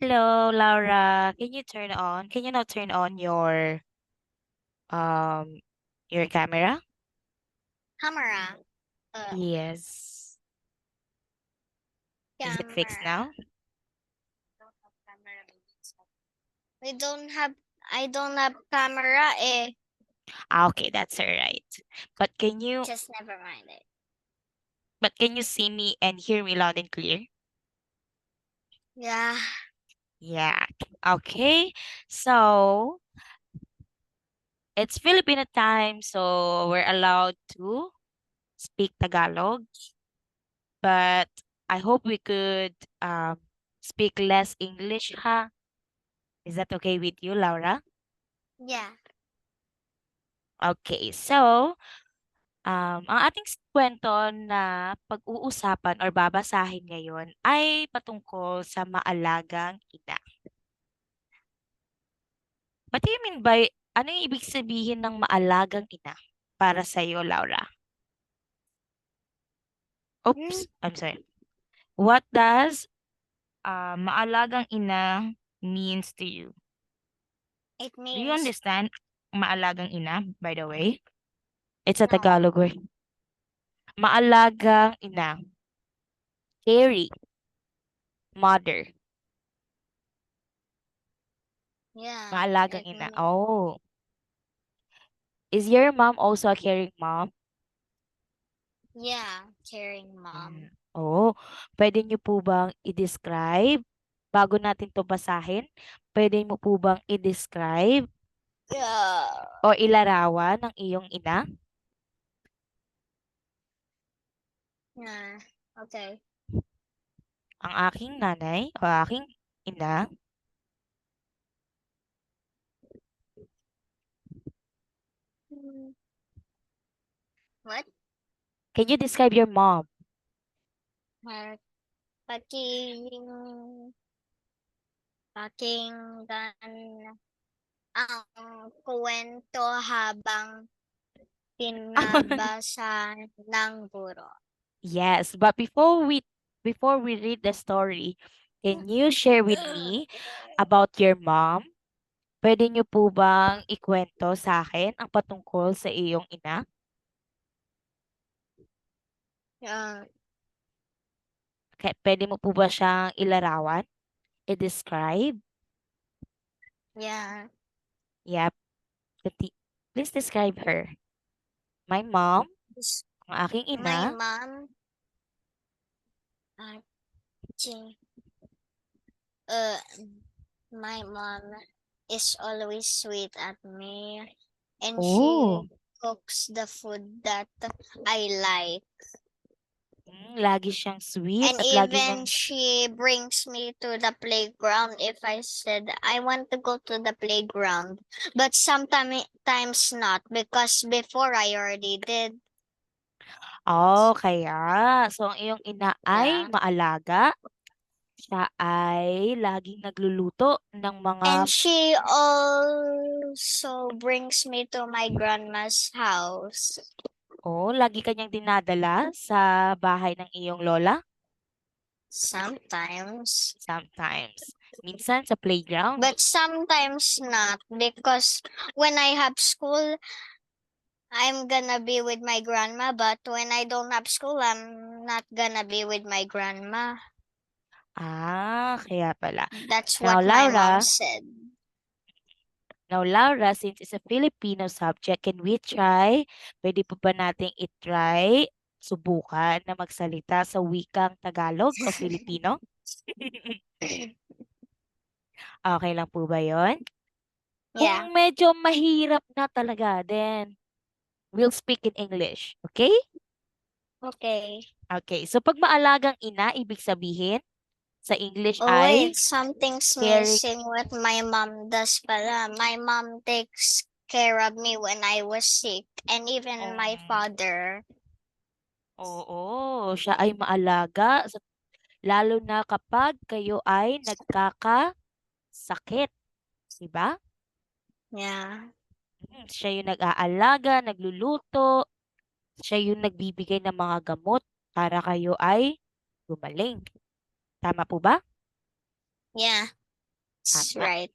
Hello, Laura. Can you now turn on um your camera? Camera. Uh, Yes. Is it fixed camera. now? We don't have. I don't have camera. Okay, that's all right. But can you Just never mind it. see me and hear me loud and clear? Yeah. Yeah. Okay. So it's Filipino time, so we're allowed to speak Tagalog, but I hope we could um speak less English, ha? Is that okay with you, Laura? Yeah. Okay, so ang ating kwento na pag-uusapan or babasahin ngayon ay patungkol sa maalagang ina. What do you mean by, ano yung ibig sabihin ng maalagang ina para sa iyo, Laura? Oops, Mm, I'm sorry. What does maalagang ina means to you? it Do you means understand maalagang ina, by the way? It's a no. Tagalog word. Maalagang ina. Caring mother. Yeah. Maalagang It ina. means Oh. Is your mom also a caring mom? yeah. Caring Mm. mom. Oo. Puwede niyo po bang i-describe, bago natin 'to basahin, puwede mo po bang i-describe Yeah. o ilarawan ang iyong ina? Yeah. Okay. Ang aking nanay o aking ina, Mm, What? can you describe your mom? Uh, Paking pakinggan ang kuwento habang pinabasa ng guro. Yes, but before we read the story, can you share with me about your mom? Puwede niyo po bang ikuwento sa'kin ang patungkol sa iyong ina? Ah, Puwede mo po ba siyang ilarawan, i-describe? yeah. Yep, please describe her. My mom, This- ang aking My ina. mom, uh, she, uh, my mom is always sweet at me, and she Oh, cooks the food that I like. lagi siyang sweet And at lagi niyang even she brings me to the playground if I said I want to go to the playground. But sometimes not because before I already did. kaya. So, ang iyong ina ay Yeah. maalaga. Siya ay laging nagluluto ng And mga she also brings me to my grandma's house. lagi ka niyang dinadala sa bahay ng iyong lola? Sometimes. Sometimes. Minsan sa playground? But sometimes not because when I have school, I'm gonna be with my grandma. But when I don't have school, I'm not gonna be with my grandma. Kaya pala. That's Now, what my mom Laura, said. Since it's a Filipino subject, can we try? Pwede po ba nating i-try, subukan na magsalita sa wikang Tagalog o Filipino? Okay lang po ba yon? Yeah. Kung medyo mahirap na talaga, then we'll speak in English. Okay? Okay. Okay. So, pag maalagang ina, ibig sabihin, sa English Oh ay wait, something's caring. missing what my mom does pala. My mom takes care of me when I was sick and even my Um, father. oo, siya ay maalaga. Lalo na kapag kayo ay nagkakasakit, 'di ba? Yeah. Siya yung nag-aalaga, nagluluto, siya yung nagbibigay ng mga gamot para kayo ay gumaling. Tama po ba? Yeah. That's Tama. right.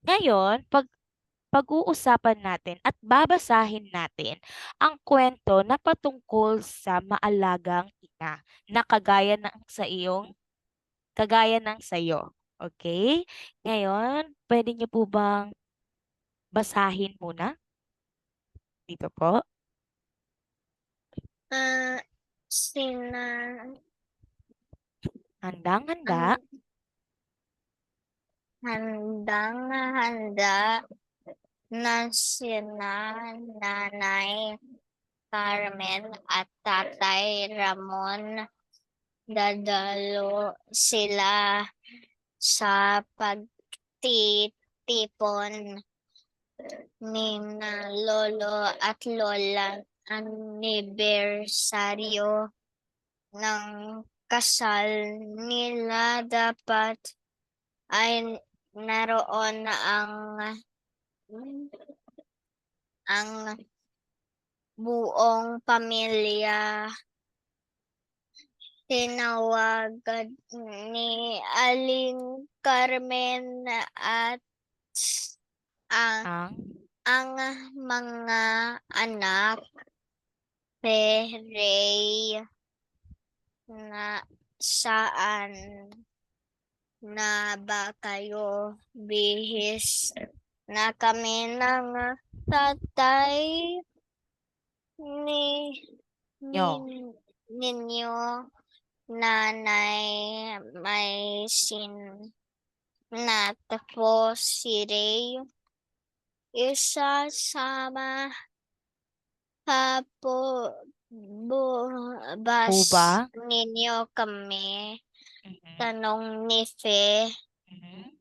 Ngayon, pag-uusapan natin at babasahin natin ang kwento na patungkol sa maalagang ina na kagaya ng sayo. Okay? Ngayon, pwede niyo po bang basahin muna? Dito po. Ah, sina Handang-handa. handang-handa na sina Nanay Carmen at Tatay Ramon. Dadalo sila sa pagtitipon ni na lolo at lola anibersaryo ng kasal nila dapat ay naroon ang buong pamilya. Tinawagan ni Aling Carmen at Ang ang mga anak, Perey, na saan na ba kayo bihis na kami ng tatay ni, nyo. ninyo, nanay, may sinat po si Ray. Isasama pa po bus ba? ninyo kami. Mhm. Tanong ni Fe, Mhm.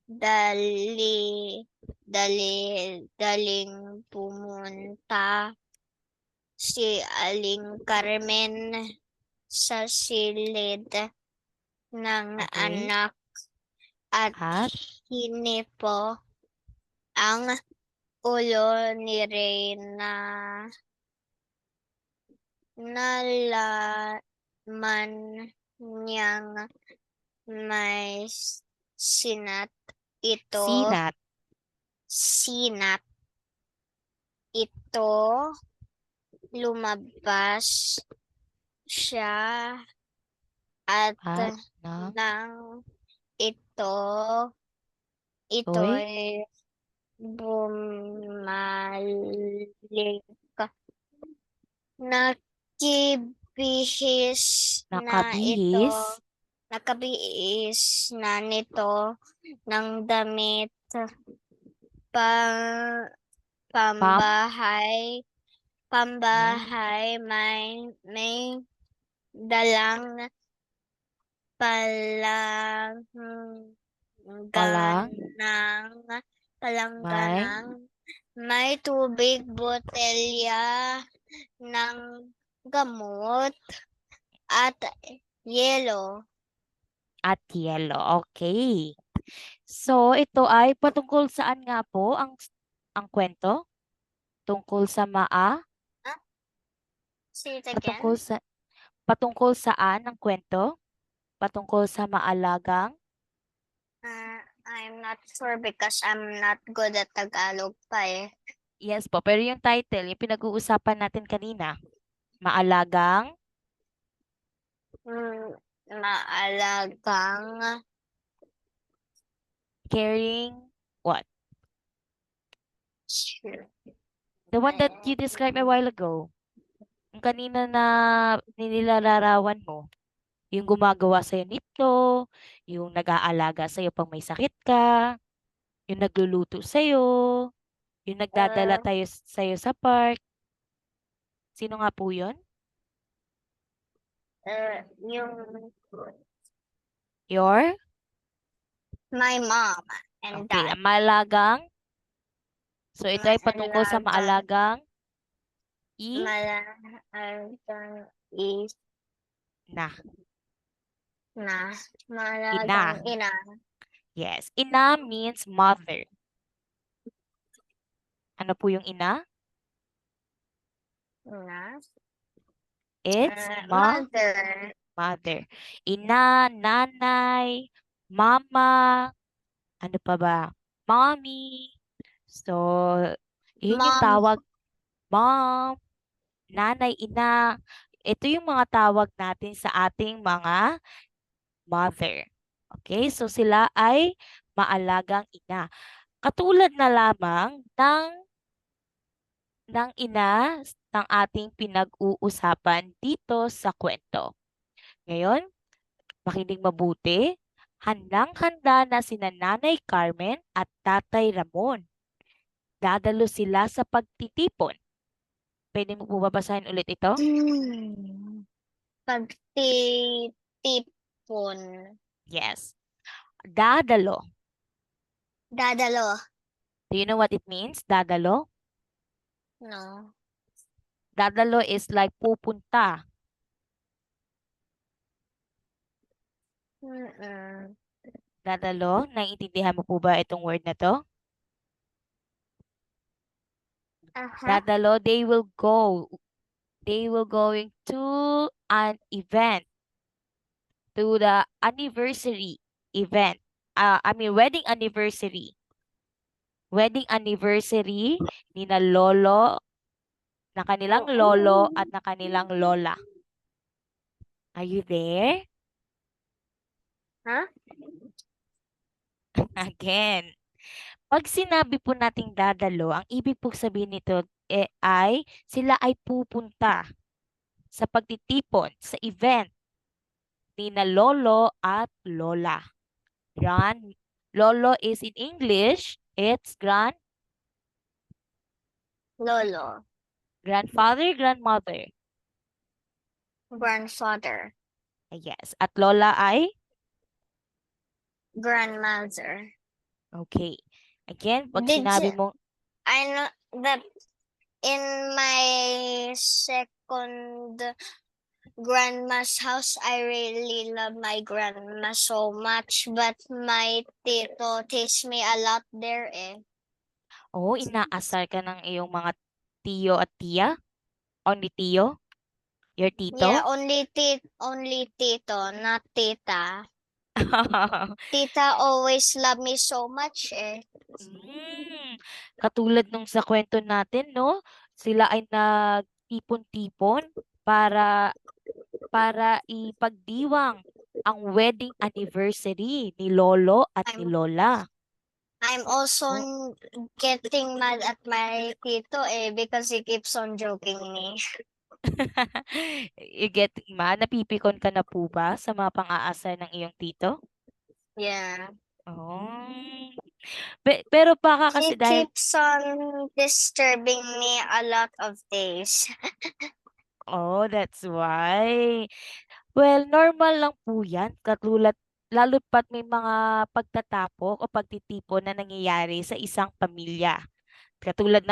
daling pumunta si Aling Carmen sa silid ng Okay. anak at At hinipo ang ulo ni Reyna. Nalaman niyang may sinat sinat. ito, lumabas siya at At na nang ito'y toy bumalik. Nakibihis na ito, nakabihis nakabihis na nito ng damit pang pambahay may dalang palang may palangganang may tubig, botelya ng gamot at yelo. at yelo. Okay. So, ito ay patungkol saan nga po ang kwento? Tungkol sa Say it patungkol again. sa patungkol saan ang kwento? Patungkol sa maalagang I'm not sure because I'm not good at Tagalog pa eh. yes po, pero yung title, yung pinag-uusapan natin kanina, maalagang Maalagang caring what? The one that you described a while ago. Yung kanina na nilalarawan mo. Yung gumagawa sa'yo nito, yung nag-aalaga sa'yo pag may sakit ka, yung nagluluto sa'yo, yung nagdadala sa'yo sa park. Sino nga po yun? yung Your? my mom and Okay, dad. ang maalagang. So, ito ay patungkol sa maalagang Maalagang is na. maalagang ina. Yes. Ina means mother. Ano po yung ina? Ina. It's Mother. mother. Ina, nanay, mama, Ano pa ba? Mommy. So, yun yung Mom. tawag, mom, nanay, ina. Ito yung mga tawag natin sa ating mga mother. Okay? So, sila ay maalagang ina. Katulad na lamang ng ina ng ating pinag-uusapan dito sa kwento. Ngayon, makinig mabuti. Handang-handa na sina Nanay Carmen at Tatay Ramon. Dadalo sila sa pagtitipon. Pwede mo po babasahin ulit ito? Pagtitipon. Yes. Dadalo. Dadalo. Do you know what it means? Dadalo? No. Dadalo is like pupunta. Mm-mm. Dadalo? Naiintindihan mo po ba itong word na to? Dadalo, they will go. They will going to an event, to the anniversary event. Wedding anniversary. Wedding anniversary ni na lolo, na kanilang lolo at na kanilang lola. Are you there? Huh? Again. Pag sinabi po nating dadalo, ang ibig po sabihin nito ay sila ay pupunta sa pagtitipon, sa event ni na lolo at lola. Lolo is in English, it's Lolo. grandfather, grandmother. Grandfather. Yes. At lola ay? Grandmother. Okay. Again, pag Did sinabi you, mo, I know that in my second grandma's house, I really love my grandma so much, but my tito teach me a lot there eh. oh, inaasar ka ng iyong mga tiyo at tiya? Only tiyo? Your Yeah, tito? only tito, not tita. Tita always love me so much eh. Katulad nung sa kwento natin, no? Sila ay nagtipon-tipon para ipagdiwang ang wedding anniversary ni Lolo at ni I'm Lola. I'm also Oh. getting mad at my tito eh because he keeps on joking me. You get mad? Napipikon ka na po ba sa mga pang-aasar ng iyong tito? Yeah. Oh. Pero baka kasi He dahil, keeps on disturbing me a lot of days. oh, that's why. Well, normal lang po yan. Lalo't pat may mga pagtatapok o pagtitipon na nangyayari sa isang pamilya. Katulad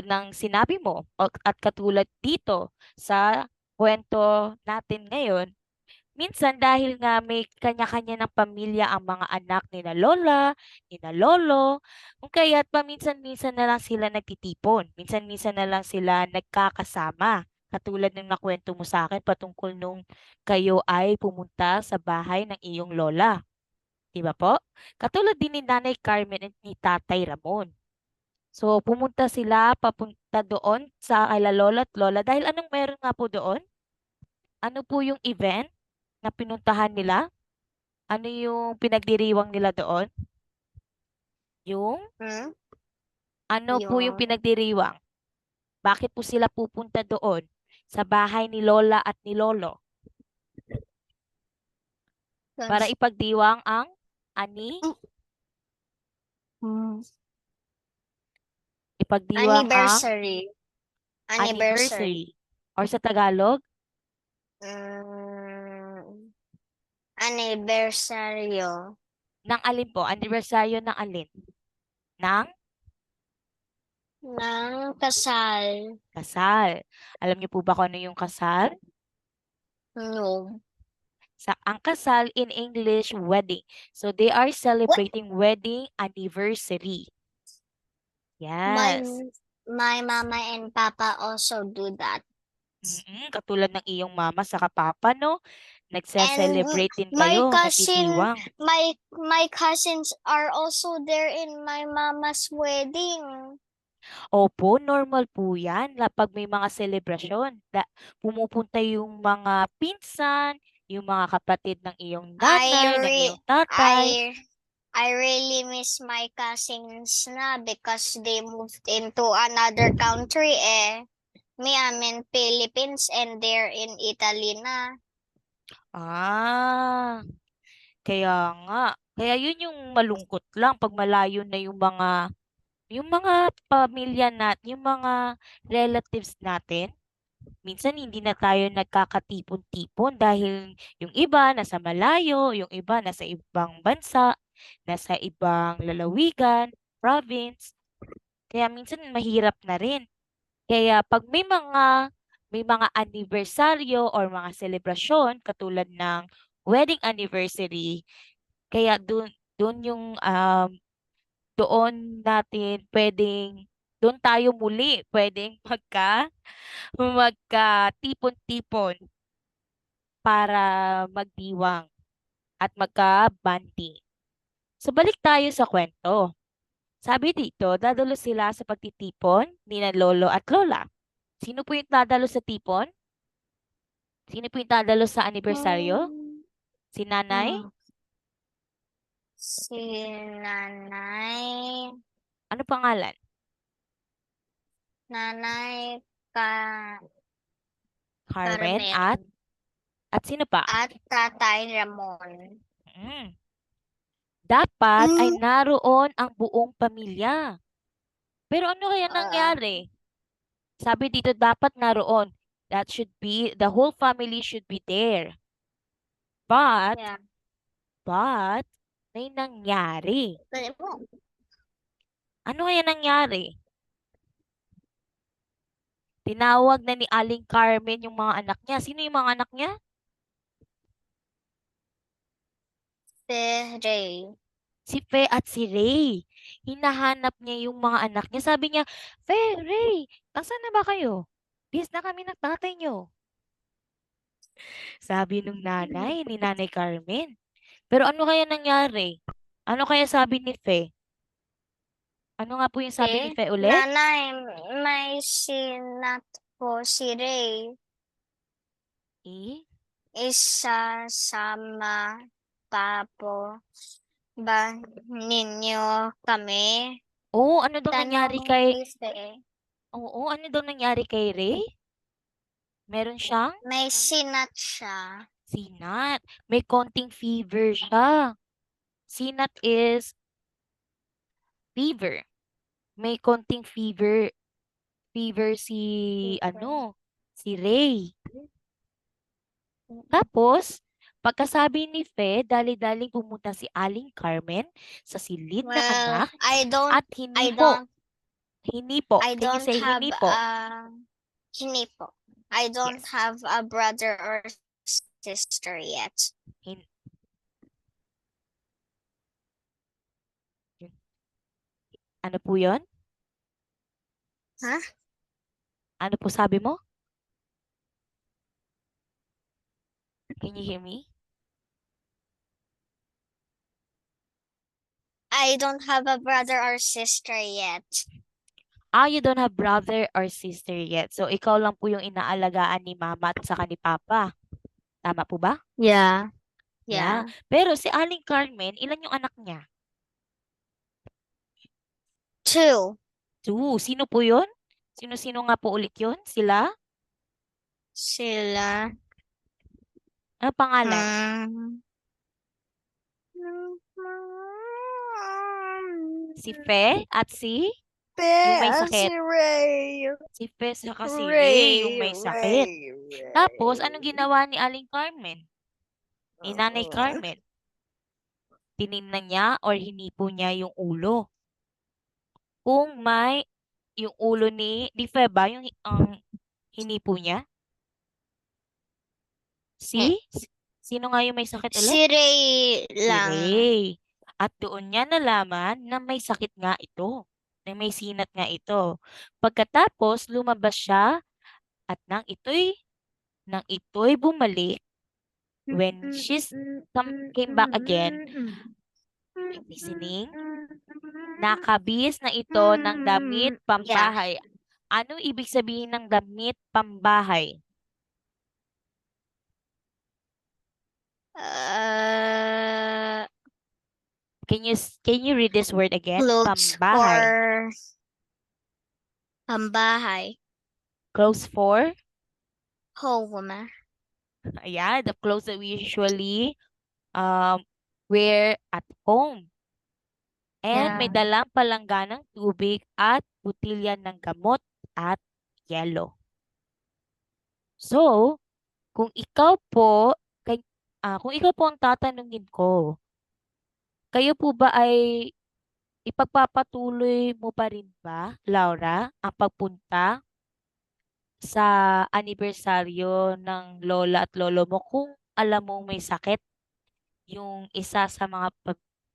ng sinabi mo, at katulad dito sa kwento natin ngayon. Minsan dahil nga may kanya-kanya ng pamilya ang mga anak ni na lola, ni na lolo, kung kaya't paminsan-minsan na lang sila nagtitipon. Minsan-minsan na lang sila nagkakasama. Katulad ng nakwento mo sa akin patungkol nung kayo ay pumunta sa bahay ng iyong lola. Di ba po? Katulad din ni Nanay Carmen at ni Tatay Ramon. So, pumunta sila papunta doon sa kay lola at lola dahil anong meron nga po doon? Ano po yung event na pinuntahan nila? Ano yung pinagdiriwang nila doon? Yung Hmm? ano po yung Yung pinagdiriwang? Bakit po sila pupunta doon sa bahay ni Lola at ni Lolo? Para ipagdiwang ang Hmm. ipagdiwang ang Anniversary. Anniversary. anniversary. Or sa Tagalog, Mm, Anibersaryo. ng alin po? Anibersaryo ng alin? Ng Ng kasal. kasal. Alam niyo po ba kung ano yung kasal? No. Ang kasal in English, wedding. So they are celebrating wedding anniversary. My Yes. my mama and papa also do that. Katulad ng iyong mama sa papa, no? Nagse-celebrate din my kayo, cousin, nagdidiwang. my cousins are also there in my mama's wedding. Opo, normal po yan. Pag may mga selebrasyon, pumupunta yung mga pinsan, yung mga kapatid ng iyong nanay, ng iyong tatay. I really miss my cousins na because they moved into another country eh. Me, I'm in Philippines and they're in Italy na. Ah, kaya nga. Kaya yun yung malungkot lang pag malayo na yung mga pamilya natin, yung mga relatives natin. Minsan hindi na tayo nagkakatipon-tipon dahil yung iba nasa malayo, yung iba nasa ibang bansa, nasa ibang lalawigan, province. Kaya minsan mahirap na rin. Kaya pag may mga anibersaryo or mga selebrasyon katulad ng wedding anniversary, kaya doon yung doon natin doon tayo muli pwedeng magka-tipon-tipon para magdiwang at magka-bonding. So balik tayo sa kwento. Sabi dito, dadalo sila sa pagtitipon ni na lolo at lola. Sino po yung dadalo sa tipon? Sino po yung dadalo sa anibersaryo? Hmm. Si nanay? Si nanay. Ano pangalan? Nanay ka Carmen Carmen at sino pa? at Tatay Ramon. Mm. Dapat ay Mm. naroon ang buong pamilya. Pero ano kaya Uh, nangyari? Sabi dito dapat naroon. The whole family should be there. But, yeah. but, may nangyari. Dali mo. Ano kaya nangyari? Tinawag na ni Aling Carmen yung mga anak niya. Sino yung mga anak niya? Si Ray. Si Fe at si Ray. Hinahanap niya yung mga anak niya. Sabi niya, Fe, Ray, asan na ba kayo? Bis na kami ng tatay niyo. Sabi nung ni Nanay Carmen. Pero ano kaya nangyari? Ano kaya sabi ni Fe? Ano nga po yung sabi ni Fe ulit? Nanay, may sinat po si Ray. Eh? Isasama pa po ba ninyo kami? Oo, ano daw Tanong nangyari kay... ni Fe. Oo, ano daw nangyari kay Ray? Meron siyang May sinat siya. sinat. May konting fever siya. Sinat is fever. May konting fever. Fever si Ray. Tapos, pagkasabi ni Fe, dali-daling pumunta si Aling Carmen sa silid na Well, anak I at hinipo. Hinipo. Can you don't say have hinipo? hinipo. I don't Yes. have a brother or sister yet. Hin- ano po yon? Huh? Ano po sabi mo? Can you hear me? I don't have a brother or sister yet. You don't have brother or sister yet. So, ikaw lang po yung inaalagaan ni mama at saka ni papa. Tama po ba? Yeah. Yeah. Yeah. Pero si Aling Carmen, ilan yung anak niya? 2. Two. Sino po yun? Sino-sino nga po ulit yun? Sila? Sila. Ano pangalan? Si Fe at yung may sakit. Si Ray. Si Fe saka si Ray, yung may sakit. Tapos, anong ginawa ni Aling Carmen? Ni Nanay Carmen? Tinignan niya or hinipo niya yung ulo. Kung yung ulo ni Fe ba, yung hinipo niya? Sino nga yung may sakit ulit? Si Ray Si lang. Ray. At doon niya nalaman na may sakit nga ito. Na may sinat nga ito. Pagkatapos, lumabas siya at nang ito'y bumalik, When came back again, listening, nakabihis na ito ng damit Yeah. pambahay. Ano ibig sabihin ng damit pambahay? Uh, Can you read this word again? Clothes Pambahay. for pambahay. Clothes for? Home. Yeah, the clothes that we usually wear at home. And may Yeah. dalang palangganang tubig at butilya ng gamot at yelo. So, kung ikaw po, kung ikaw po ang tatanungin ko, kayo po ba ay ipagpapatuloy mo pa rin ba, Laura, ang pagpunta sa anibersaryo ng lola at lolo mo kung alam mong may sakit yung isa sa mga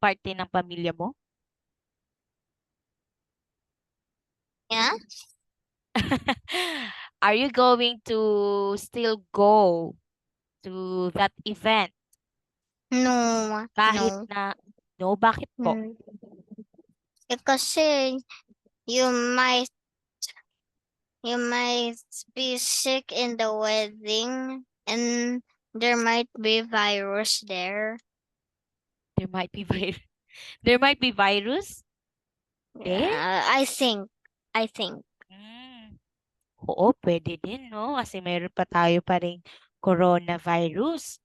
parte ng pamilya mo? Yeah. Are you going to still go to that event No. kahit No. na, no, bakit po? Kasi you might you might be sick in the wedding and there might be virus there. There might be there might be virus there? I think. I think. Mm. Oo, pwede din, no? Kasi mayroon pa tayo pa ring coronavirus.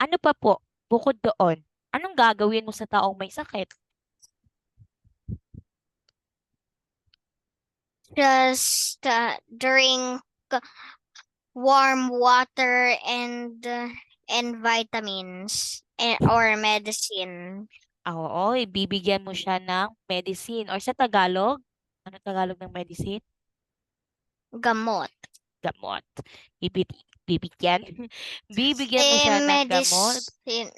Ano pa po, bukod doon, anong gagawin mo sa taong may sakit? Just drink warm water and vitamins or medicine. Oo, ibibigyan mo siya ng medicine. Or sa Tagalog, ano Tagalog ng medicine? Gamot. Gamot. Bibigyan. Bibigyan mo siya ng gamot.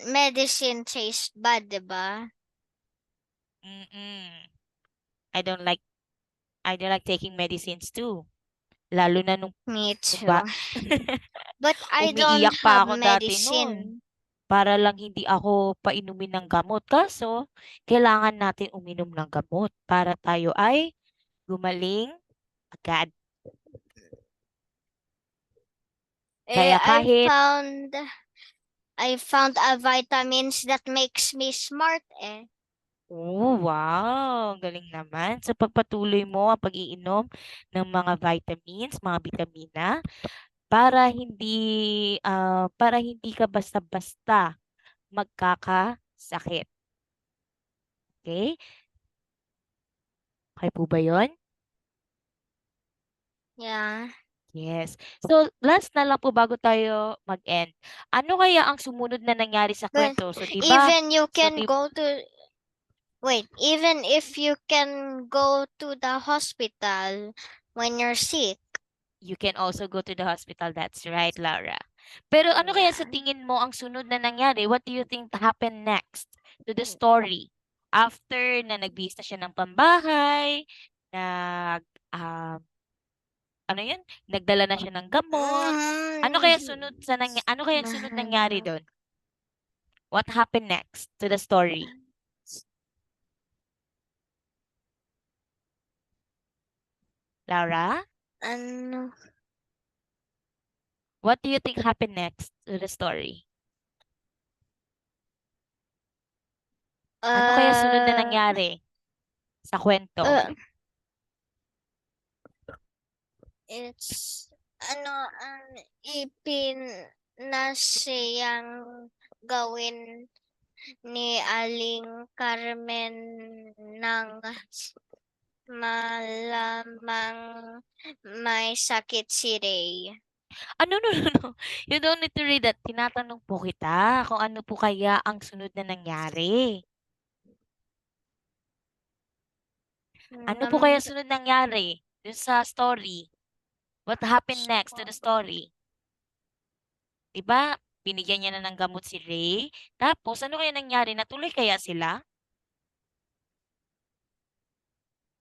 Medicine tastes bad, diba? Mm-mm. I don't like I don't like taking medicines too. Lalo na nung Me ba too. But I don't umiiyak pa have ako dati noon. medicine. Para lang hindi ako painumin ng gamot. Kaso, kailangan natin uminom ng gamot para tayo ay gumaling agad. Eh, Kaya kahit, I found a vitamins that makes me smart eh. oh wow, galing naman. So pagpatuloy mo ang pag-iinom ng mga vitamins, mga bitamina, para hindi ka basta-basta magkakasakit. Okay? Okay po ba 'yon? Yeah. Yes. So, last na lang po bago tayo mag-end. Ano kaya ang sumunod na nangyari sa But kwento? So, 'di ba? even you So, can go to wait, even if you can go to the hospital when you're sick. you can also go to the hospital. That's right, Laura. Pero ano kaya sa Yeah. tingin mo ang sunod na nangyari? What do you think happened next to the story? After na nagbihis na siya ng pambahay, nag ah, ano 'yun? Nagdala na siya ng gamot. Ano kaya sunod nangyari doon? What happened next to the story? Laura, Ano? what do you think happened next to the story? Ano kaya sunod na Uh, nangyari sa kwento? uh, it's ang ipinasiyang gawin ni Aling Carmen ng malamang may sakit si Ray. Ano, no, no, no. You don't need to read that. Tinatanong po kita kung ano po kaya ang sunod na nangyari. Ano po kaya sunod nangyari dun sa story? What happened next to the story? Diba, binigyan niya na ng gamot si Ray. Tapos, ano kaya nangyari? Natuloy kaya sila?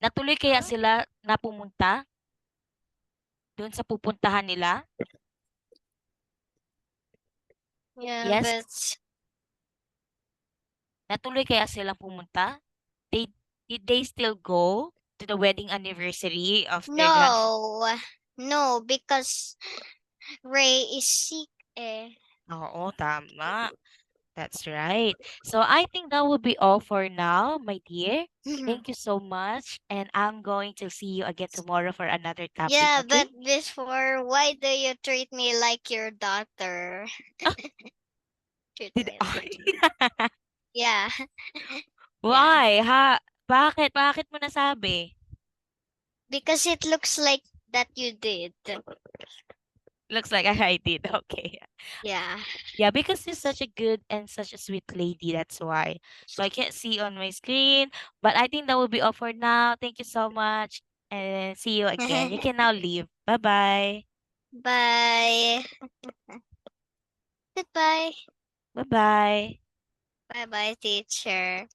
Natuloy kaya sila na pumunta doon sa pupuntahan nila? Yeah, Yes, but natuloy kaya silang pumunta? They did they still go to the wedding anniversary of their grandfather? no, no, because Ray is sick. Eh. Oo, tama. That's right. So I think that will be all for now, my dear. Thank you so much. And I'm going to see you again tomorrow for another topic, Yeah, okay? but before, why do you treat me like your daughter? Ah, Treat did me I? like. Yeah, yeah. Why? Ha? Bakit? Bakit mo nasabi? Because it looks like that you did. Looks like I did. Okay. Yeah. Yeah, because you're such a good and such a sweet lady. That's why. So I can't see on my screen. But I think that will be all for now. Thank you so much. And see you again. You can now leave. Bye bye. Bye. Goodbye. Bye bye. Bye bye, teacher.